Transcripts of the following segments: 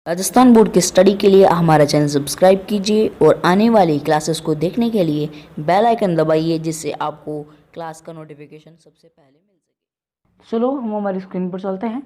Rajasthan board के study के लिए हमारा चैनल सब्सक्राइब कीजिए और आने वाली क्लासेस को देखने के लिए बेल आइकन दबाइए, जिससे आपको क्लास का नोटिफिकेशन सबसे पहले मिल सके। चलो हम हमारी स्क्रीन पर चलते हैं।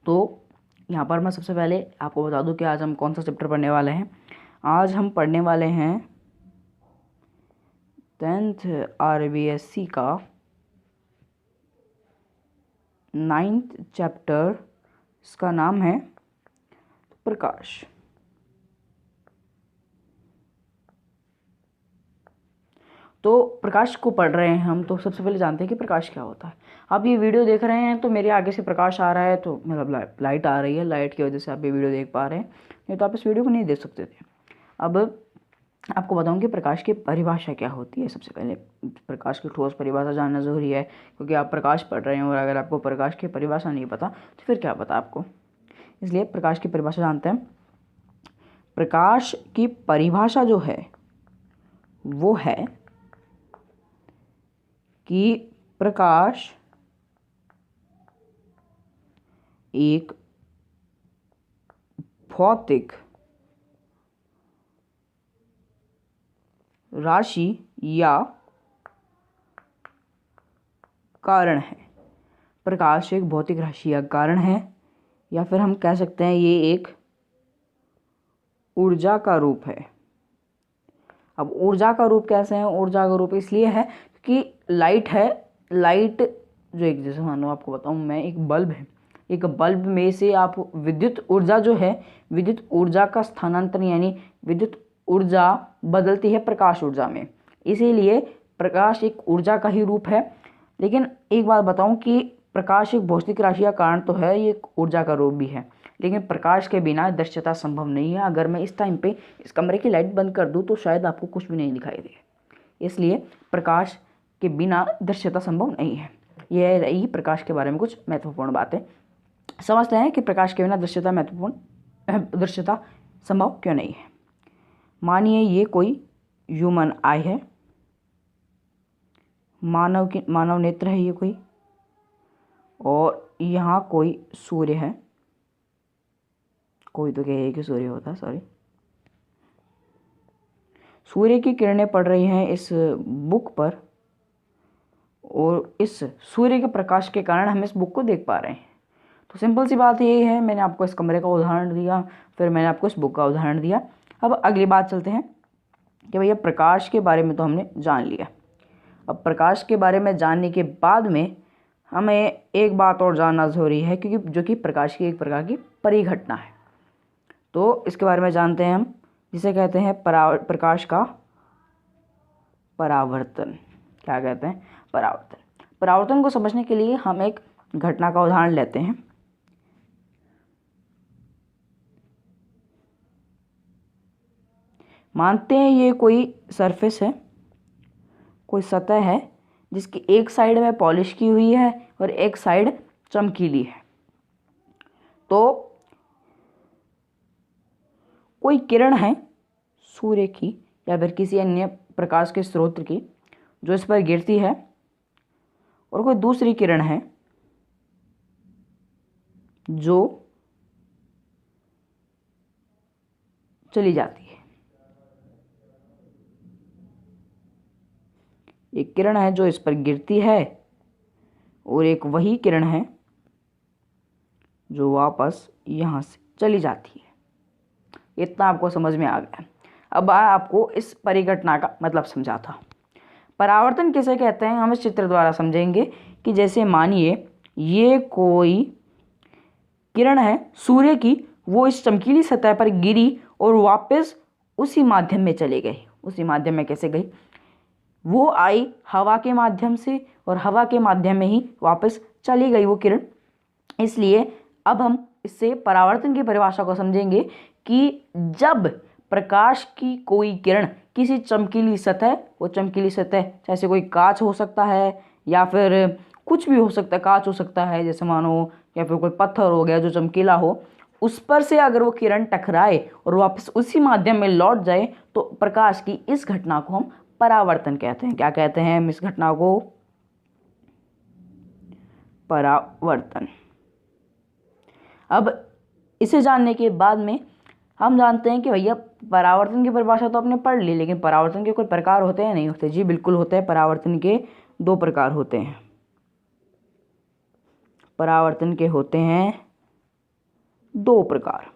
तो यहाँ पर मैं सबसे पहले आपको बता दूं कि आज हम कौन सा चैप्टर पढ़ने वाले हैं। आज हम पढ़ने वाले हैं 10th RBSC का 9th चैप्टर। इसका नाम है प्रकाश। तो प्रकाश को पढ़ रहे हैं हम, तो सबसे पहले जानते हैं कि प्रकाश क्या होता है। आप ये वीडियो देख रहे हैं तो मेरे आगे से प्रकाश आ रहा है, तो मतलब लाइट आ रही है, लाइट की वजह से आप ये वीडियो देख पा रहे हैं, नहीं तो आप इस वीडियो को नहीं देख सकते थे। अब आपको बताऊं कि प्रकाश की परिभाषा क्या होती है। सबसे पहले प्रकाश की ठोस परिभाषा जानना ज़रूरी है, क्योंकि आप प्रकाश पढ़ रहे हैं और अगर आपको प्रकाश की परिभाषा नहीं पता तो फिर क्या पता आपको। इसलिए प्रकाश की परिभाषा जानते हैं। प्रकाश की परिभाषा जो है वो है कि प्रकाश एक भौतिक राशि या कारण है। प्रकाश एक भौतिक राशि या कारण है, या फिर हम कह सकते हैं ये एक ऊर्जा का रूप है। अब ऊर्जा का रूप कैसे है? ऊर्जा का रूप इसलिए है कि लाइट है, लाइट जो एक, जैसे मानो आपको बताऊं मैं, एक बल्ब है, एक बल्ब में से आप विद्युत ऊर्जा जो है, विद्युत ऊर्जा का स्थानांतरण यानी विद्युत ऊर्जा बदलती है प्रकाश ऊर्जा में। इसीलिए प्रकाश एक ऊर्जा का ही रूप है। लेकिन एक बात बताऊं कि प्रकाश एक भौतिक राशि का कारण तो है, ये एक ऊर्जा का रूप भी है, लेकिन प्रकाश के बिना दृश्यता संभव नहीं है। अगर मैं इस टाइम पे इस कमरे की लाइट बंद कर दूं तो शायद आपको कुछ भी नहीं दिखाई दे। इसलिए प्रकाश के बिना दृश्यता संभव नहीं है। यह रही प्रकाश के बारे में कुछ महत्वपूर्ण बातें। समझते हैं कि प्रकाश के बिना दृश्यता संभव क्यों नहीं है। मानिए ये कोई ह्यूमन आई है, मानव नेत्र है ये कोई, और यहाँ कोई सूर्य है। कोई तो कहे कि सूर्य होता है, सॉरी। सूर्य की किरणें पड़ रही हैं इस बुक पर, और इस सूर्य के प्रकाश के कारण हम इस बुक को देख पा रहे हैं। तो सिंपल सी बात यही है, मैंने आपको इस कमरे का उदाहरण दिया, फिर मैंने आपको इस बुक का उदाहरण दिया। अब अगली बात चलते हैं कि भैया प्रकाश के बारे में तो हमने जान लिया। अब प्रकाश के बारे में जानने के बाद में हमें एक बात और जानना ज़रूरी है, क्योंकि जो कि प्रकाश की एक प्रकार की परिघटना है। तो इसके बारे में जानते हैं हम, जिसे कहते हैं प्रकाश का परावर्तन। क्या कहते हैं? परावर्तन। परावर्तन को समझने के लिए हम एक घटना का उदाहरण लेते हैं। मानते हैं ये कोई सरफेस है, कोई सतह है, जिसकी एक साइड में पॉलिश की हुई है और एक साइड चमकीली है। तो कोई किरण है सूर्य की या फिर किसी अन्य प्रकाश के स्रोत की जो इस पर गिरती है, और कोई दूसरी किरण है जो चली जाती है। एक किरण है जो इस पर गिरती है, और एक वही किरण है जो वापस यहाँ से चली जाती है। इतना आपको समझ में आ गया। अब आपको इस परिघटना का मतलब समझा था। परावर्तन किसे कहते हैं हम इस चित्र द्वारा समझेंगे कि जैसे मानिए ये कोई किरण है सूर्य की, वो इस चमकीली सतह पर गिरी और वापस उसी माध्यम में चली गई। उसी माध्यम में कैसे गई? वो आई हवा के माध्यम से, और हवा के माध्यम में ही वापस चली गई वो किरण। इसलिए अब हम इससे परावर्तन की परिभाषा को समझेंगे कि जब प्रकाश की कोई किरण किसी चमकीली सतह, वो चमकीली सतह जैसे कोई कांच हो सकता है या फिर कुछ भी हो सकता है, कांच हो सकता है जैसे मानो, या फिर कोई पत्थर हो गया जो चमकीला हो, उस पर से अगर वो किरण टकराए और वापस उसी माध्यम में लौट जाए, तो प्रकाश की इस घटना को हम परावर्तन कहते हैं। क्या कहते हैं हम इस घटना को? परावर्तन। अब इसे जानने के बाद में हम जानते हैं कि भैया परावर्तन की परिभाषा तो आपने पढ़ ली, लेकिन परावर्तन के कोई प्रकार होते हैं नहीं होते? जी बिल्कुल होते हैं। परावर्तन के 2 प्रकार होते हैं। परावर्तन के होते हैं 2 प्रकार।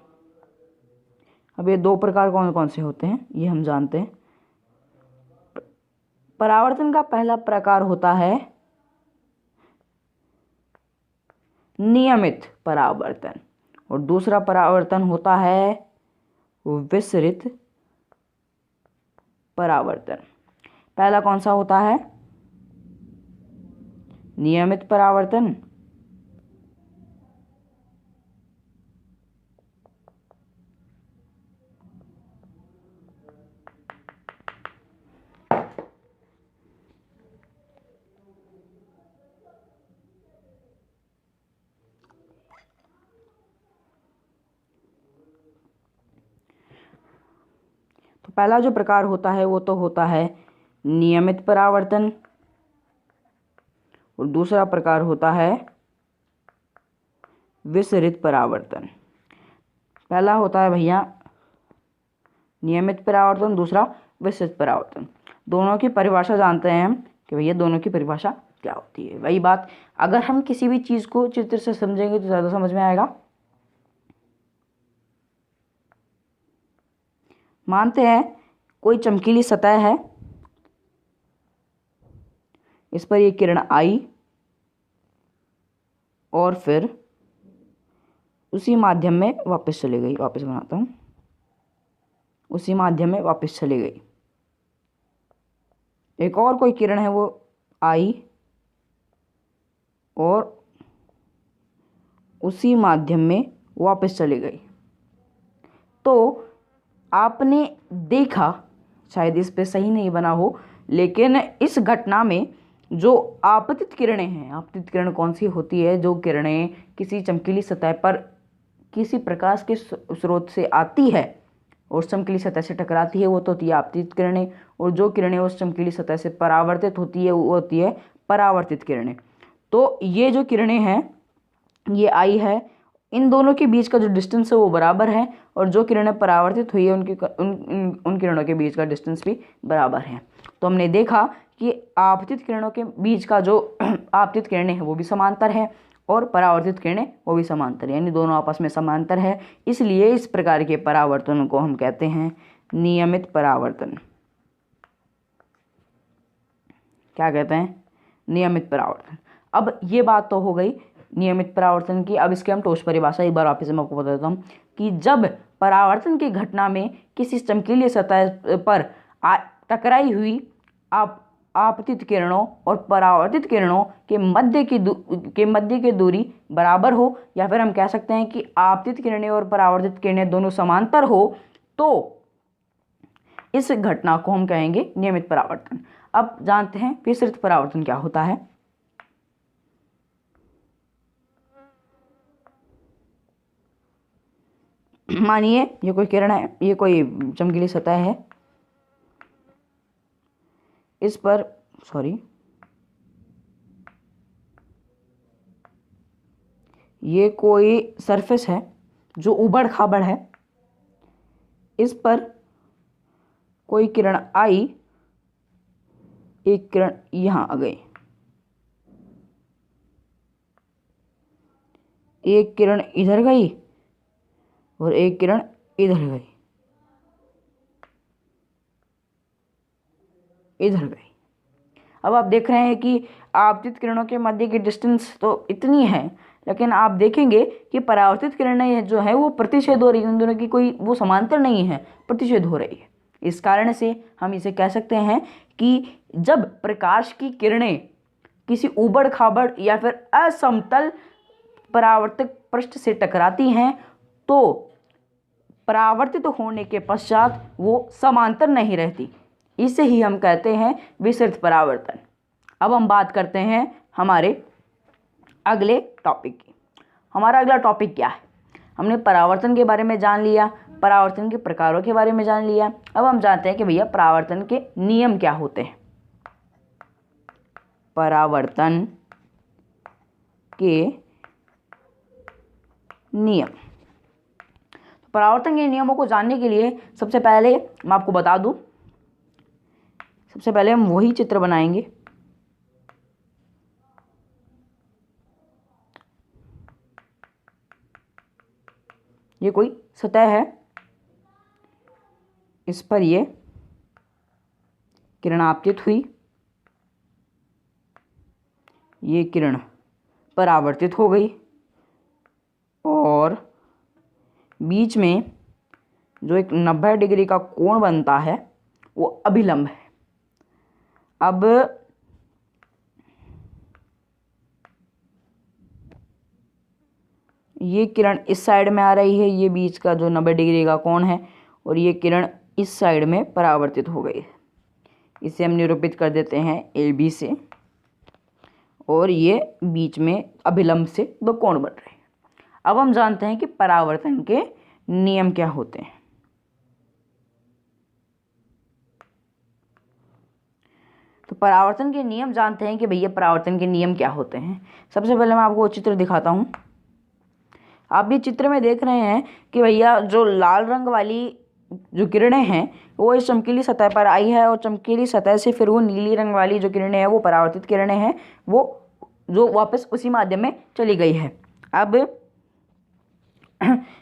अब ये 2 प्रकार कौन कौन से होते हैं ये हम जानते हैं। परावर्तन का पहला प्रकार होता है नियमित परावर्तन, और दूसरा परावर्तन होता है विसरित परावर्तन। पहला कौन सा होता है? नियमित परावर्तन। तो पहला जो प्रकार होता है वो तो होता है नियमित परावर्तन, और दूसरा प्रकार होता है विसरित परावर्तन। पहला होता है भैया नियमित परावर्तन, दूसरा विसरित परावर्तन। दोनों की परिभाषा जानते हैं हम कि भैया दोनों की परिभाषा क्या होती है। वही बात, अगर हम किसी भी चीज़ को चित्र से समझेंगे तो ज़्यादा समझ में आएगा। मानते हैं कोई चमकीली सतह है, इस पर ये किरण आई और फिर उसी माध्यम में वापस चली गई। वापस बनाता हूँ, उसी माध्यम में वापस चली गई। एक और कोई किरण है, वो आई और उसी माध्यम में वापस चली गई। तो आपने देखा, शायद इस पे सही नहीं बना हो, लेकिन इस घटना में जो आपतित किरणें हैं, आपतित किरण कौन सी होती है? जो किरणें किसी चमकीली सतह पर किसी प्रकाश के स्रोत से आती है और चमकीली सतह से टकराती है, वो तो होती है आपतित किरणें। और जो किरणें उस चमकीली सतह से परावर्तित होती है वो होती है परावर्तित किरणें। तो ये जो किरणें हैं, ये आई है, इन दोनों के बीच का जो डिस्टेंस है वो बराबर है, और जो किरणें परावर्तित हुई है उन किरणों के बीच का डिस्टेंस भी बराबर है। तो हमने देखा कि आपतित किरणों के बीच का जो आपतित किरणें हैं वो भी समांतर है, और परावर्तित किरणें वो भी समांतर है, यानी दोनों आपस में समांतर है। इसलिए इस प्रकार के परावर्तन को हम कहते हैं नियमित परावर्तन। क्या कहते हैं? नियमित परावर्तन। अब ये बात तो हो गई नियमित परावर्तन की। अब इसके हम ठोस परिभाषा एक बार वापस मैं आपको बता देता हूँ कि जब परावर्तन की घटना में किसी चमकीली सतह पर टकराई हुई आपतित किरणों और परावर्तित किरणों के मध्य की दूरी बराबर हो, या फिर हम कह सकते हैं कि आपतित किरणें और परावर्तित किरणें दोनों समांतर हो, तो इस घटना को हम कहेंगे नियमित परावर्तन। अब जानते हैं विसरित परावर्तन क्या होता है। मानिए ये कोई किरण है, ये कोई चमकीली सतह है, इस पर ये कोई सरफेस है जो उबड़ खाबड़ है, इस पर कोई किरण आई, एक किरण यहां आ गई, एक किरण इधर गई और एक किरण इधर गई, इधर गई। अब आप देख रहे हैं कि आपतित किरणों के मध्य की डिस्टेंस तो इतनी है, लेकिन आप देखेंगे कि परावर्तित किरणें जो है वो प्रतिच्छेद हो रही है, इन दोनों की कोई वो समांतर नहीं है, प्रतिच्छेद हो रही है। इस कारण से हम इसे कह सकते हैं कि जब प्रकाश की किरणें किसी ऊबड़ खाबड़ या फिर असमतल परावर्तक पृष्ठ से टकराती हैं, तो परावर्तित होने के पश्चात वो समांतर नहीं रहती, इसे ही हम कहते हैं विसरित परावर्तन। अब हम बात करते हैं हमारे अगले टॉपिक की। हमारा अगला टॉपिक क्या है? हमने परावर्तन के बारे में जान लिया, परावर्तन के प्रकारों के बारे में जान लिया। अब हम जानते हैं कि भैया परावर्तन के नियम क्या होते हैं। परावर्तन के नियम। परावर्तन के नियमों को जानने के लिए सबसे पहले मैं आपको बता दूं, सबसे पहले हम वही चित्र बनाएंगे। ये कोई सतह है, इस पर ये किरण आपतित हुई, ये किरण परावर्तित हो गई और बीच में जो एक 90 डिग्री का कोण बनता है वो अभिलंब है। अब ये किरण इस साइड में आ रही है, ये बीच का जो 90 डिग्री का कोण है, और ये किरण इस साइड में परावर्तित हो गई है। इसे हम निरूपित कर देते हैं AB से, और ये बीच में अभिलंब से दो कोण बन रहे हैं। अब हम जानते हैं कि परावर्तन के नियम क्या होते हैं। तो परावर्तन के नियम जानते हैं कि भैया परावर्तन के नियम क्या होते हैं। सबसे पहले मैं आपको चित्र दिखाता हूं। आप भी चित्र में देख रहे हैं कि भैया जो लाल रंग वाली जो किरणें हैं वो इस चमकीली सतह पर आई है, और चमकीली सतह से फिर वो नीली रंग वाली जो किरणें हैं वो परावर्तित किरणें हैं, वो जो वापस उसी माध्यम में चली गई है। अब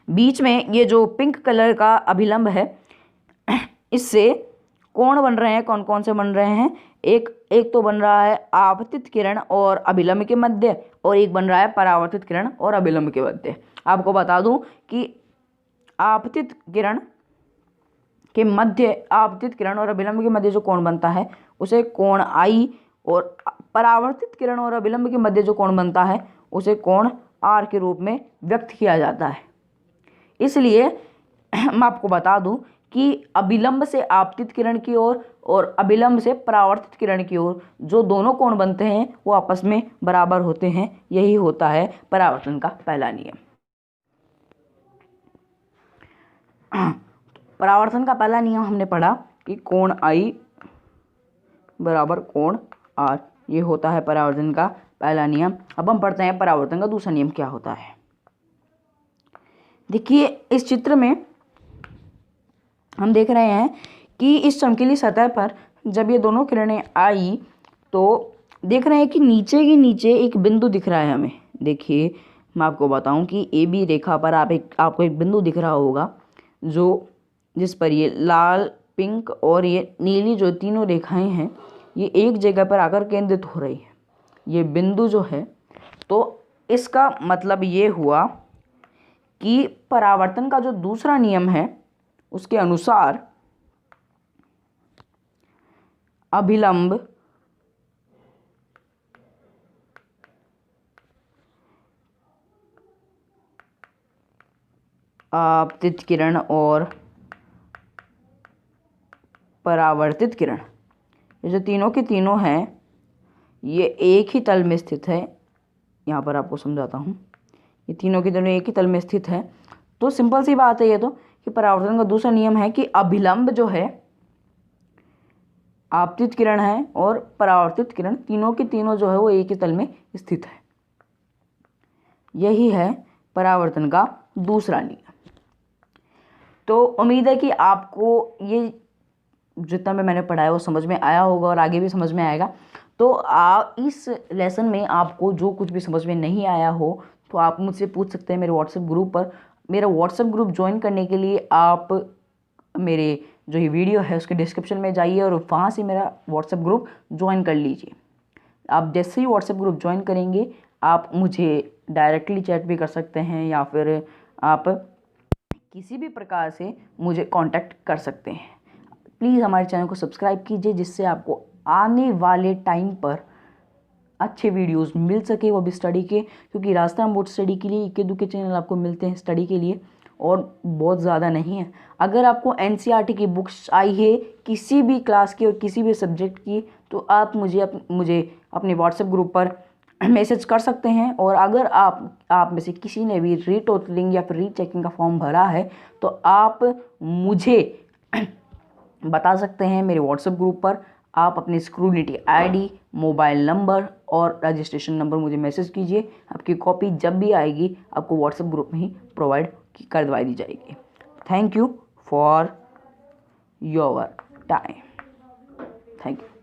बीच में ये जो पिंक कलर का अभिलंब है, इससे कोण बन रहे हैं। कौन कौन से बन रहे हैं? एक तो बन रहा है आपतित किरण और अभिलंब के मध्य, और एक बन रहा है परावर्तित किरण और अभिलंब के मध्य। आपको बता दूं कि आपतित किरण के मध्य, आपतित किरण और अभिलंब के मध्य जो कोण बनता है उसे कोण I, और परावर्तित किरण और अभिलंब के मध्य जो कोण बनता है उसे कोण R के रूप में व्यक्त किया जाता है। इसलिए मैं आपको बता दूं कि अभिलंब से आपतित किरण की ओर और अभिलंब से परावर्तित किरण की ओर जो दोनों कोण बनते हैं वो आपस में बराबर होते हैं। यही होता है परावर्तन का पहला नियम। परावर्तन का पहला नियम हमने पढ़ा कि कोण I बराबर कोण R, ये होता है परावर्तन का पहला नियम। अब हम पढ़ते हैं परावर्तन का दूसरा नियम क्या होता है। देखिए इस चित्र में हम देख रहे हैं कि इस चमकीली सतह पर जब ये दोनों किरणें आई तो देख रहे हैं कि नीचे के नीचे एक बिंदु दिख रहा है हमें। देखिए मैं आपको बताऊं कि AB रेखा पर आपको एक बिंदु दिख रहा होगा, जो जिस पर ये लाल, पिंक और ये नीली जो तीनों रेखाएं हैं ये एक जगह पर आकर केंद्रित हो रही है। ये बिंदु जो है, तो इसका मतलब ये हुआ कि परावर्तन का जो दूसरा नियम है उसके अनुसार अभिलंब आपतित किरण और परावर्तित किरण, ये जो तीनों के तीनों हैं ये एक ही तल में स्थित है। यहाँ पर आपको समझाता हूँ, ये तीनों के तीनों एक ही तल में स्थित है। तो सिंपल सी बात है ये तो कि परावर्तन का दूसरा नियम है कि अभिलंब जो है आपतित किरण है और परावर्तित किरण तीनों के तीनों जो है वो एक ही तल में स्थित है। यही है परावर्तन का दूसरा नियम। तो उम्मीद है कि आपको ये जितना भी मैंने पढ़ाया वो समझ में आया होगा और आगे भी समझ में आएगा। तो इस लेसन में आपको जो कुछ भी समझ में नहीं आया हो तो आप मुझसे पूछ सकते हैं मेरे व्हाट्सएप ग्रुप पर। मेरा व्हाट्सएप ग्रुप ज्वाइन करने के लिए आप मेरे जो ये वीडियो है उसके डिस्क्रिप्शन में जाइए और वहाँ से मेरा व्हाट्सएप ग्रुप ज्वाइन कर लीजिए। आप जैसे ही व्हाट्सएप ग्रुप ज्वाइन करेंगे आप मुझे डायरेक्टली चैट भी कर सकते हैं या फिर आप किसी भी प्रकार से मुझे कांटेक्ट कर सकते हैं। प्लीज़ हमारे चैनल को सब्सक्राइब कीजिए जिससे आपको आने वाले टाइम पर अच्छे वीडियोस मिल सके, वो भी स्टडी के, क्योंकि राजस्थान बोर्ड स्टडी के लिए इक्के दुक्के चैनल आपको मिलते हैं स्टडी के लिए और बहुत ज़्यादा नहीं है। अगर आपको NCERT की बुक्स चाहिए किसी भी क्लास की और किसी भी सब्जेक्ट की तो आप मुझे अपने व्हाट्सएप ग्रुप पर मैसेज कर सकते हैं। और अगर आप में से किसी ने भी रीटोटलिंग या फिर रीचेकिंग का फॉर्म भरा है तो आप मुझे बता सकते हैं मेरे व्हाट्सएप ग्रुप पर। आप अपनी स्क्रूनिटी ID, मोबाइल नंबर और रजिस्ट्रेशन नंबर मुझे मैसेज कीजिए। आपकी कॉपी जब भी आएगी आपको व्हाट्सएप ग्रुप में ही प्रोवाइड करवाई दी जाएगी। Thank you for your time. Thank you.